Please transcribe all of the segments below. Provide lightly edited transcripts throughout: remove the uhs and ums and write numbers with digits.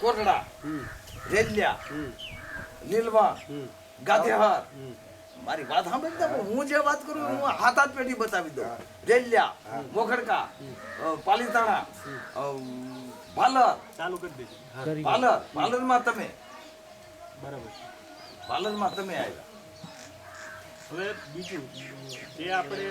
કોટડા, રેલિયા, લીલવા, ગાધેહાર. મારી વાત સાંભળતા હું જે વાત કરું હું હાથ પેઢી બતાવી દઉં. રેલિયા, મોખડકા, પાલીતાણા, ભાલર. ચાલુ કરી દેજો. ભાલરમાં તમે બરાબર. પાર્લરમાં તમે આવ્યા. હવે બીજું જે આપણે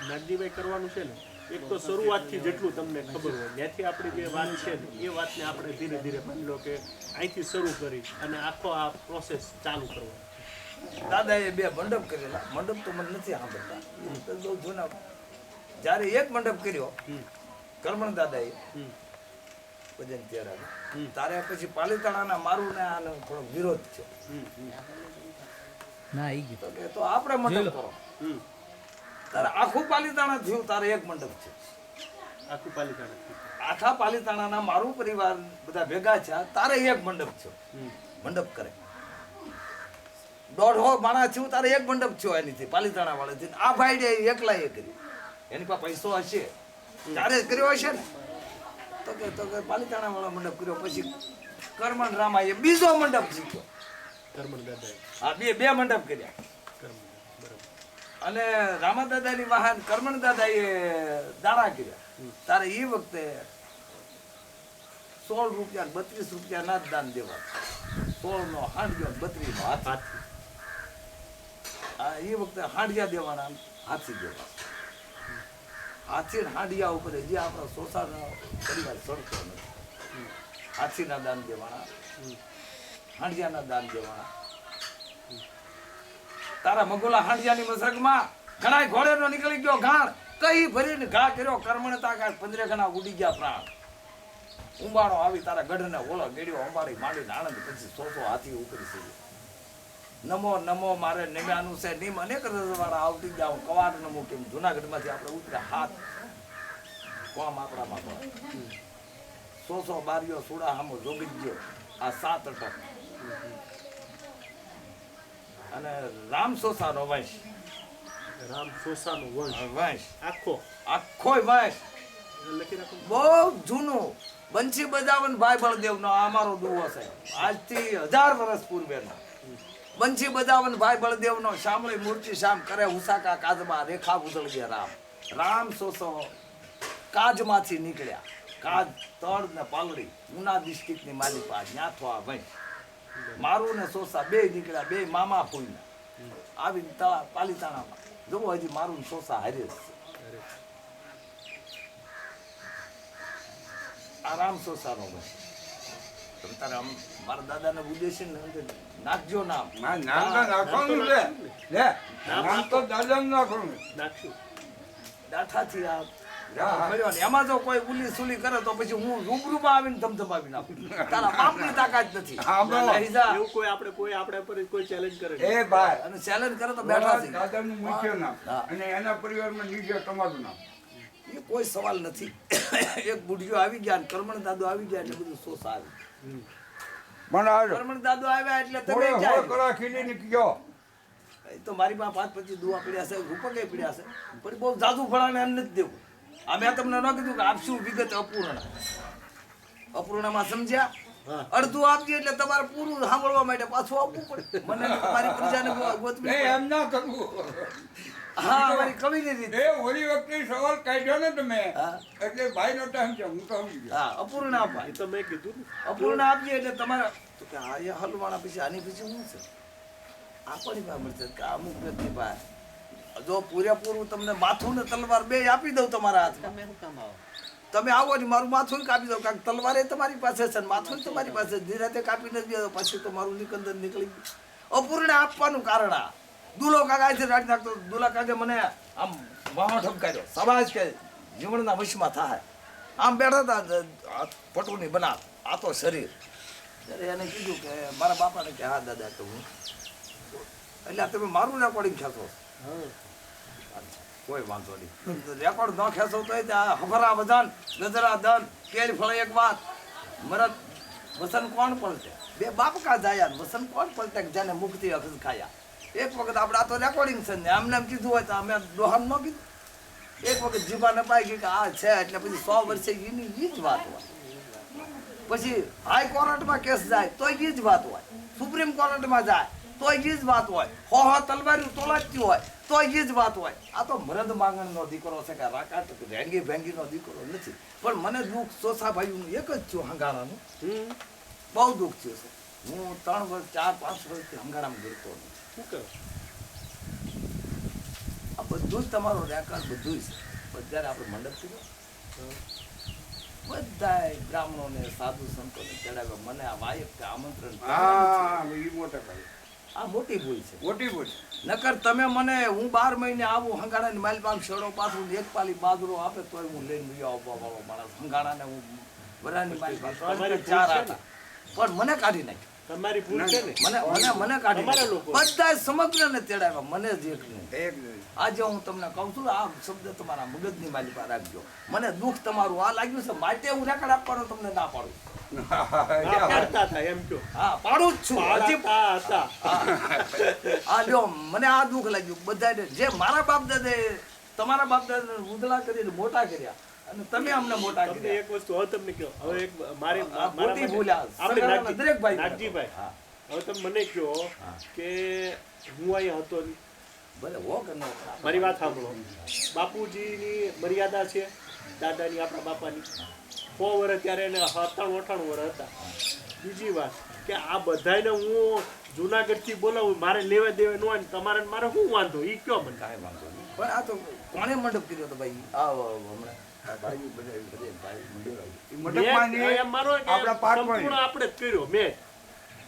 નાગજીભાઈ કરવાનું છે ને, એક તો શરૂઆતથી જેટલું તમને ખબર હોય ત્યાંથી આપણી જે વાત છે ને એ વાતને આપણે ધીરે ધીરે માની લો કે અહીંથી શરૂ કરી અને આખો આ પ્રોસેસ ચાલુ કરવાનો. દાદાએ 2 મંડપ કરેલા. મંડપ તો મને નથી સાંભળતા, બહુ જૂના. જ્યારે એક મંડપ કર્યો કરમણ દાદાએ ભજન ત્યારે તારે પછી પાલીતાણાના મારું ને આનો થોડો વિરોધ છે. ના ઈ ગયું તો આપણે મંડપ કરો. તારે આખું પાલીતાણા થયું, તારે એક મંડપ છે. આખું પાલિતાણા આખા પાલીતાણાના મારું પરિવાર બધા ભેગા છે, તારે એક મંડપ છે. મંડપ કરે 150 માણસ થયું, તારે એક મંડપ થયો એનીથી પાલીતાણા વાળાથી. આ ભાઈ એકલા એ કર્યું, એની પાસે પૈસો હશે ત્યારે કર્યો હશે ને. તો કે પાલીતાણા વાળો મંડપ કર્યો. પછી કરમણ રામાએ બીજો મંડપ શીખ્યો. કરમણ દાદાએ હા, બે મંડપ કર્યા. અને રામા દાદાની વાહન કરમણ દાદાએ દાણા કર્યા. તારે એ વખતે 16 રૂપિયા 32 રૂપિયા ના દાન દેવા. 16 નો હાંડિયો 32 નો હાથી. એ વખતે હાંડિયા દેવાના, હાથી દેવા. હાથી હાંડિયા ઉપર જે આપણા સોસાનો પરિવાર સડતો નથી. હાથીના દાન દેવાના, હાંડિયાના દાન દેવાના. તારા મગોલા હાંડિયાની મસરકમાં ઘણા ઘોડેનો નીકળી ગયો ઘાણ, કઈ ભરીને ઘા કર્યો. કર્મણતા કા 15 ગણા ઉડી ગયા પ્રાણ. ઉંબાણો આવી તારા ગઢને ઓલો ગેડ્યો અંબાડી માંડીને આનંદ. પછી 100 હાથી ઉકળી છે. નમો નમો મારે નિમ્યાનું છે નિમ અનેક રજવાડા આવતી જાઉં કવાડ નમો. કેમ જુનાગઢમાંથી આપણે ઉતર્યા હાથ કોમ આપણામાં 100 બારીઓ સુડા હામો જોગી ગયો. આ 7 અટક અને રામ સોસાનો વંશ. રામ સોસાનો વંશ આખો વંશ લખી રાખો. બહુ જૂનું. બંસી બજાવન ભાઈ બળદેવનો અમારો દુવો છે, આજથી 1000 વર્ષ પૂર્વેનો. બંસી બજાવન ભાઈ બળદેવનો શામળી મૂર્તિ શામ કરે ઉસાકા કાજમાં રેખા ઉદળ ગયા. રામ સોસો કાજમાંથી નીકળ્યા. કાજ તળ ને પાલડી ઉના ડિસ્ટ્રિક્ટની માલિપા ન્યાથો આ વંશ. મારું ને સોસા 2 નીકળ્યા, 2 મામા ફૂઈના આવીને તળા પાલીતાણામાં. જોવો હજી મારું ને સોસા હારે છે. આરામ સોસાનો ભાઈ. તમે તારે મારા દાદાને ઉદ્દેશ નાખજો નામ. નામ તો નાખવાનું છે. નામ તો દાદાનું નાખવાનું. નાખશું દાઠાથી આ મળ્યો ને એમાં જો કોઈ ઉલી સુલી કરે તો પછી હું રૂબરૂમાં આવીને ધમધમાવી નાખું. તારા બાપની તાકાત નથી. એવું કોઈ આપણે પર કોઈ ચેલેન્જ કરે એ ભાઈ અને ચેલેન્જ કરે તો બેઠા છે. દાદાનું મુખ્ય નામ અને એના પરિવારમાં નીચે તમારું નામ. એ કોઈ સવાલ નથી. એક બુઢિયો આવી ગયા ને કરમણ દાદો આવી ગયા એટલે બધું સોસ આવી. પણ આ કરમણ દાદો આવ્યા એટલે તમે થોડો ક્યાં કરા ખીલી નીકળ્યો. એ તો મારી પાસે 5-25 દુઆ પડ્યા છે, રૂપકે પડ્યા છે, પણ બહુ જાદુ ફળાને એમ નથી દેવું. આ મેં તમને ન કીધું કે આપશું વિગત અપૂર્ણમાં સમજ્યા? અડધું આપજે એટલે તમારે પૂરું સાંભળવા માટે પાછું આપવું પડે. મને મારી પ્રજાને ગોતવી પડે. એમ ના કરવું. હા, અમારી કવિની રીત. એ ઓલી વખતે સવાલ કાઢ્યો ને તમે એટલે ભાઈનો ટાઈમ છે, હું તો સમજી ગયો. હા, અપૂર્ણ અપાય. એ તો મેં કીધું ને. અપૂર્ણ આપજે એટલે તમારે તો કે હા એ હલવાણા પછી આની પછી શું છે આપણી પાસે મળશે કે અમુક વ્યક્તિ પાસે જો પૂરેપૂરું તમને માથું ને તલવાર 2 આપી દઉં તમારા હાથમાં. તમે આવો ને મારું માથું કાપી દો. કારણ તલવાર તમારી પાસે છે ને માથું તમારી પાસે. ધીરે કાપી નથી દો પછી તો મારું નિકંદન નીકળી ગયું. અપૂર્ણ આપવાનું કારણ આ દુલો કાકા છે રાખ નાખતો. દુલા કાકે મને આમ વાહો ઠપકાર્યો. સવાજ કે જીવનના વશમાં થાય. આમ બેઠા હતા પટુની બનાવ. આ તો શરીર. ત્યારે એને કીધું કે મારા બાપાને કે હા દાદા તો હું એટલે તમે મારું રેકોર્ડિંગ ખેંચો. કોઈ વાંધો નહીં. રેકોર્ડ ન ખેંચો તો હફરા વજન ગજરા દન કેરી ફળ એક વાત મરદ વસન કોણ પલટે 2 બાપ કા જાયા વસન કોણ પલટે જાને મુક્તિ અખજ ખાયા. એક વખત આપણે આ તો રેકોર્ડિંગ છે ને આમને એમ કીધું હોય તો અમે દોહન ન કીધું. એક વખત જીભાને પાઈ ગઈ કે આ છે એટલે પછી 100 વર્ષે એની જ વાત હોય. પછી હાઈ કોર્ટમાં કેસ જાય તોય એ જ વાત હોય, સુપ્રીમ કોર્ટમાં જાય તોય એ જ વાત હોય, હો તલવારી તોલાતી હોય તોય એ જ વાત હોય. આ તો મરદ માંગણનો દીકરો છે કે રાકાટ રેંગી ભેંગીનો દીકરો નથી. પણ મને દુઃખ સોસા ભાઈનું એક જ થયું હંગાણાનું, બહુ દુઃખ થયું છે. હું 3 વર્ષ 4-5 વર્ષથી હંગાણામાં ગરતો નથી. શું કરો? આ બધું જ તમારું રેકોર્ડ બધું જ છે. જ્યારે આપણે મંડપ કર્યો બધાય બ્રાહ્મણોને સાધુ સંતોને ચડાવ્યા. મને આ વાયક કે આમંત્રણ હા ઈ મોટા ભાઈ આ મોટી ભૂલ છે. મોટી બોલ નકર તમે મને હું 12 મહિને આવું હંગાણાની માલ પામ છેડો પાછું એક પાલી બાજરો આપે તોય હું લઈને ગયો આવવા વાળો માણસ. હંગાણાને હું વરાની માલ પામ તમારી 4 ભૂલ છે હતા પણ મને કાઢી નાખ્યો. તમારી ભૂલ છે ને. મને કાઢી તમારા નાખ્યો. લોકો. બધા સમગ્રને તેડાવ્યા, મને જ એક નહીં. એક નહીં. આજે હું તમને કહું છું આ શબ્દ તમારા મગજની માલી પર રાખજો. મને દુઃખ તમારું આ લાગ્યું છે માટે હું રેકોર્ડ આપવાનો તમને ના પાડું. હા, પાડતા હતા એમ કહો. હા પાડું જ છું હજી. પાડતા હતા. આ લ્યો મને આ દુઃખ લાગ્યું બધાને. જે મારા બાપ દાદાએ તમારા બાપ દાદાને ઉદલા કરીને મોટા કર્યા અને તમે અમને મોટા તમને કર્યા. એક વસ્તુ હવે તમને કહો. હવે એક મારે આ મારા મોટી માટે- ભૂલ આ આપણે સગાવાના દરેક ભાઈ નાગજીભાઈ, હા. હવે તમે મને કહો કે હું અહીંયા હતો નહીં. ભલે હો કે ન હો. મારી વાત સાંભળો. બાપુજીની મર્યાદા છે, દાદાની આપણા બાપાની 100 વર્ષ ત્યારે એને 97-98 વર્ષ હતા. બીજી વાત કે આ બધાને હું જુનાગઢથી બોલાવું, મારે લેવા દેવા ન હોય ને તમારે ને મારે શું વાંધો ઈ કયો મને. કાંઈ વાંધો નહીં. પણ આ તો કોણે મંડપ કર્યો તો ભાઈ? આ હમણાં આ ભાઈ બધા ભાઈ મંડપ આવ્યું. ઈ મંડપમાં મેં નહીં, એમ માનો કે આપણા પાઠમાં સંપૂર્ણ આપણે જ કર્યો મેં.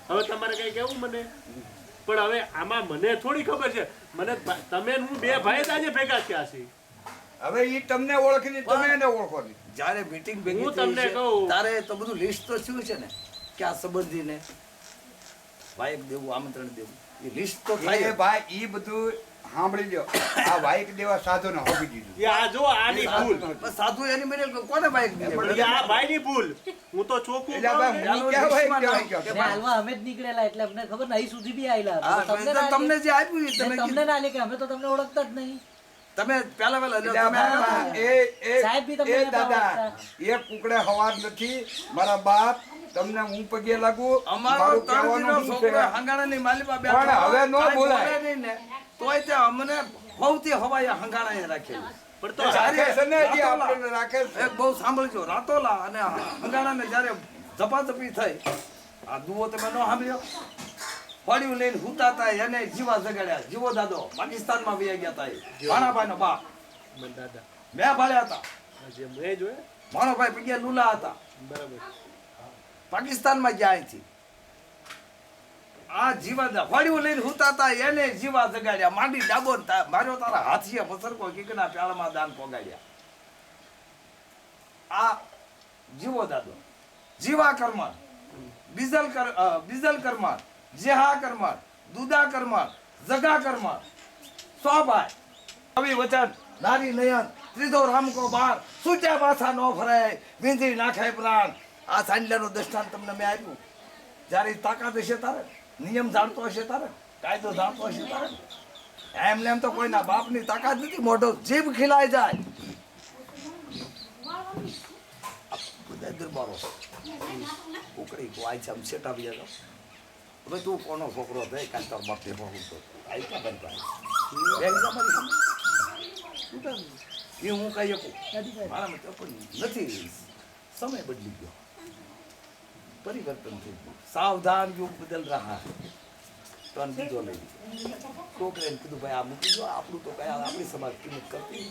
હવે તમારે કઈ કેવું મને? પણ હવે આમાં મને થોડી ખબર છે. મને તમે ને હું 2 ભાઈ જ આજે ભેગા થયા છે. હવે ઈ તમને ઓળખી તમે એને ઓળખો નહીં. જ્યારે મીટિંગ ભેગી હું થઈ તમને છે, કહું. ત્યારે તો બધું લિસ્ટ તો થયું છે ને કે આ સંબંધીને વાયક દેવું આમંત્રણ દેવું એ લિસ્ટ તો થાય એ જ. ભાઈ ઈ બધું સાંભળી લો. આ વાઈક દેવા સાધુને હોવી દીધું. એ આ જો આની ભૂલ. પણ સાધુ એની મેળે કોને વાયક દીધે? એ આ ભાઈની ભૂલ. હું તો ચોખ્ખું એટલે કહું ભાઈ ને. હું કહેવાય કહેવાય ને હાલમાં અમે જ નીકળેલા એટલે અમને ખબર નહીં, અહીં સુધી બી આયેલા. હા, તો તમને તો ના તમને લે. જે આપ્યું એ ને તમે તમને ના લે કે અમે તો તમને ઓળખતા જ નહીં. તમે પહેલા લો, એટલે તમે બાપા, એ સાહેબ બી તમને એ ના દાદા ઓળખતા. એક કુકડે હવાર નથી. મારા બાપ તમને હું પગે લાગુ. અમારો મારું તળજીનો કહેવાનું શું છે? છોકરો હંગાણાની માલીમાં બેઠો પણ હવે ન કાંઈ બોલાય. બોલે નહીં ને, તોય તે અમને સૌથી હવાઈ હંગાણાએ રાખેલું. પણ તો જ્યારે રાખે છે ને, જે રાતોલા, આપણને રાખે છે. એક બહુ સાંભળજો, રાતોલા અને હંગાણાને જ્યારે ઝપાઝપી થઈ, આ દુઓ તમે ન સાંભળ્યો? પડ્યું લઈને હુતા હતા એને જીવા જગાડ્યા. જીવો દાદો પાકિસ્તાનમાં વહી ગયા હતા. એ ભાણાભાઈનો બાપ મને દાદા મેં ભાળ્યા હતા. જે મેં જોયે ભાણોભાઈ પગ્યા લુલા હતા. બરાબર. પાકિસ્તાનમાં ગયા અહીંથી. આ જીવા ફળ્યું લઈને હુતા હતા એને જીવા જગાડ્યા. માંડી ડાબો ને માર્યો તારા હાથીએ મસરકો કીકના પ્યાળમાં દાન પોગાડ્યા. આ જીવો દાદો જીવા કરમણ, બીજલ કરમણ, જેહા કરમણ, દુદા કરમણ, જગા કરમણ, સોભાઈ કવિ વચન નારી નયન ત્રીજો રામકો બાર સૂચ્યા પાછા નો ફરાય વિંધી નાખાય પ્રાણ. આ સાંડલાનું દ્રષ્ટાંત તમને મેં આપ્યું. જ્યારે તાકાત હશે તારે, નિયમ જાણતો હશે તારે, કાયદો જાણતો હશે તારે. એમને એમ તો કોઈના બાપની તાકાત નથી. મોઢો જીભ ખીલાઈ જાય. બધા દરબારો ઉકળી વાય છે આમ સેટાવી જાય. હવે તું કોનો છોકરો થઈ કાંઈ તાર બાપ દેવો હું તો આઈ કા બનતા એ હું કહી શકું મારા મતે પણ નથી. સમય બદલી ગયો, પરિવર્તન થઈ ગયું. સાવધાન યુગ બદલ રહા. ટર્ન બીજો લઈ છોકરીને કીધું ભાઈ આ મૂકી દો, આપણું તો કયા આપણી સમાજ કિંમત કરતી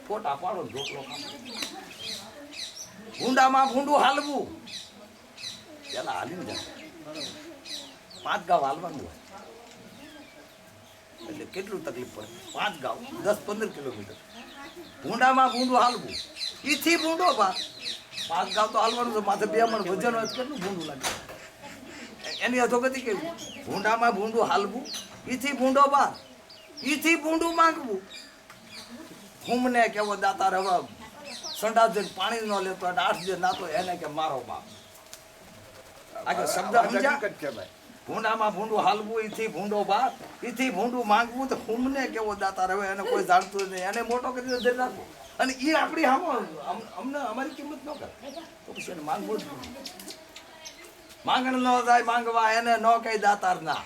ફોટા પાડો ઢોકલો ભૂંડામાં ભૂંડું હાલવું. પેલા હાલીને જાય 5 ગાવ હાલવાનું હોય એટલે કેટલું તકલીફ પડે. 5 ગાવ 10-15 કિલોમીટર ભૂંડામાં ભૂંડું હાલવું. ઈથી ભૂંડો બા 5 ગાવ તો હાલવાનું છે. માથે 2 મણ વજન હોય તો કેટલું ભૂંડું લાગે. એની અધોગતિ કેવી? ભૂંડામાં ભૂંડું હાલવું, ઈથી ભૂંડો બા, ઈથી ભૂંડું માંગવું. હુમને કેવો દાતાર હવે સંડાસ જઈને પાણી ન લેતો અને 8 જે નાતો એને કે મારો બાપ. આ કે શબ્દ સમજ્યા? હકીકત છે ભાઈ. ભૂંડામાં ભૂંડું હાલવું, ઈથી ભૂંડો બાપ, ઈથી ભૂંડું માંગવું. તો હુમને કેવો દાતાર હવે એને કોઈ જાણતું નહીં. એને મોટો કરી ધ્યાન રાખવું. અને એ આપણી અમને અમારી કિંમત ન કરે તો પછી એને માંગવું જ પડે. માંગણ ન જાય માંગવા એને ન કઈ દાતાર ના.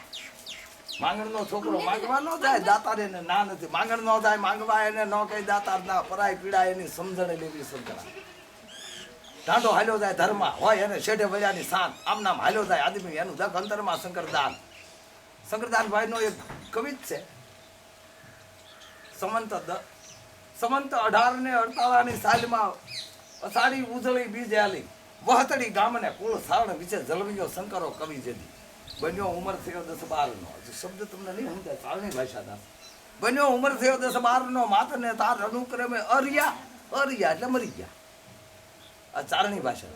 માંગણ નો છોકરો માંગવા ન જાય દાતાર એને ના નથી. માંગણ ન જાય માંગવા એને ન કઈ દાતાર ના. પરાય પીડા એની સમજણ લેવી સમજણા. ઢાંઢો હાલ્યો જાય ધર્મ હોય એને શેઠે વળ્યાની શાન. આમ નામ હાલ્યો જાય આદમી એનું દખ અંતરમાં શંકરદાન. શંકરદાન ભાઈ નો એક કવિ જ છે. સમંત 18 ને 48 સાલમાં અષાઢી ઉજળી બીજ આલી વહતડી ગામને કુળ સારણ વિશે જલવ્યો શંકરો કવિ જેદી. બન્યો ઉંમર થયો 10-12 નો. શબ્દ તમને નહીં સમજાય ચાલની ભાષાના. બન્યો ઉંમર થયો 10-12 નો માતને તાર અનુક્રમે અરિયા એટલે મરી ગયા. આ ચારણી ભાષા.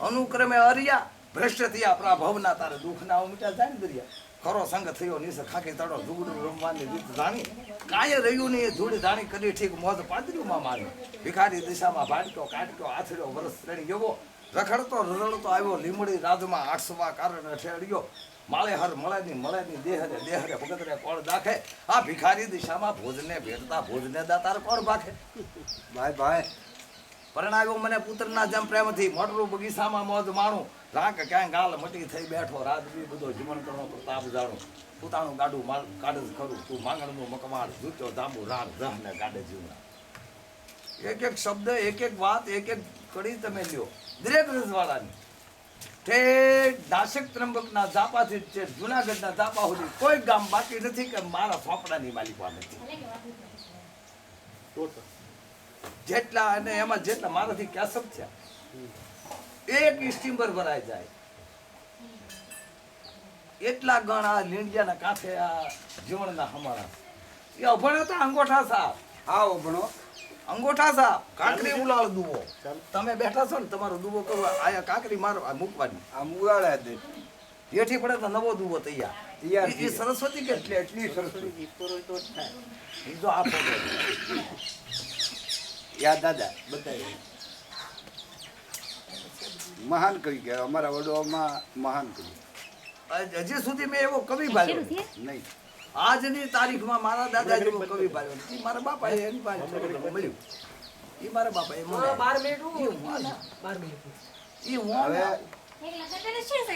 અનુક્રમે અરિયા ભ્રષ્ટ થયા પ્રભવના તારે દુઃખના ઉમટ્યા જાય ને દરિયા. ખરો સંગ થયો નિસ ખાકી તડો દુગડું રમવાની રીત જાણી. કાંઈ રહ્યું નહીં એ ધૂળ જાણી કરી ઠીક મોજ પાદરીમાં મારી. ભિખારી દિશામાં ભાડક્યો કાટક્યો આથડ્યો વરસ શ્રેણી ગયો. રખડતો રઝળતો આવ્યો લીમડી રાજમાં આઠસવા કારણે ઠેડ્યો. માળે હર મળેની દેહરે ભગતરે કોણ દાખે. આ ભિખારી દિશામાં ભોજને ભેટતા ભોજને દાતાર કોણ ભાખે. ભાઈ પરણાવ્યો મને પુત્રના જેમ પ્રેમથી મોટરું બગીચામાં મોજ માણું. રાંક ક્યાંય ગાલ મટી થઈ બેઠો રાત બી બધો જીવનકરનો પ્રતાપ જાણું. પોતાનું ગાડું માલ કાઢ જ ખરું તું માંગણનું મકવાડ જૂત્યો જાંબુ રાગ જહને ગાડે જીવના. એક એક શબ્દ એક એક વાત એક એક કડી તમે લ્યો દરેક રજવાડાની. ઠેઠ નાસિક ત્રંબકના જાપાથી છે જુનાગઢના જાપા સુધી કોઈ ગામ બાકી નથી કે મારા સોંપડાની માલિકા નથી. જેટલા અને એમાં જેટલા મારાથી કેસબ થયા એક સ્ટીમર ભરાઈ જાય એટલા ગણ આ લીંડિયાના કાંઠે આ જીવણના હમારા એ અભણ્યો તો અંગોઠા સાહેબ. હા ભણો અંગોઠા સાહેબ કાંકરી ઉલાળ દુવો. તમે બેઠા છો ને તમારો દુવો કરવા આયા કાંકરી મારો મૂકવાની આ મુગાડા દે હેઠી પડે તો નવો દુવો તૈયાર. તૈયાર એ સરસ્વતી કે એટલી સરસ્વતી એ જો આ ફોટો યા દાદા બતાવી મહાન કરી ગયા અમારા વડોમાં મહાન કરી હજી સુધી મેં એવો કવિ ભાલ્યો નહીં. આજની તારીખમાં મારા દાદા જેવો કવિ ભાલ્યો નથી. મારા બાપા એની પાસે મળ્યું. એ મારા બાપા એ મને 12 મિનિટ એ હું બાર મિનિટ એ હું હવે એક લગન શું છે?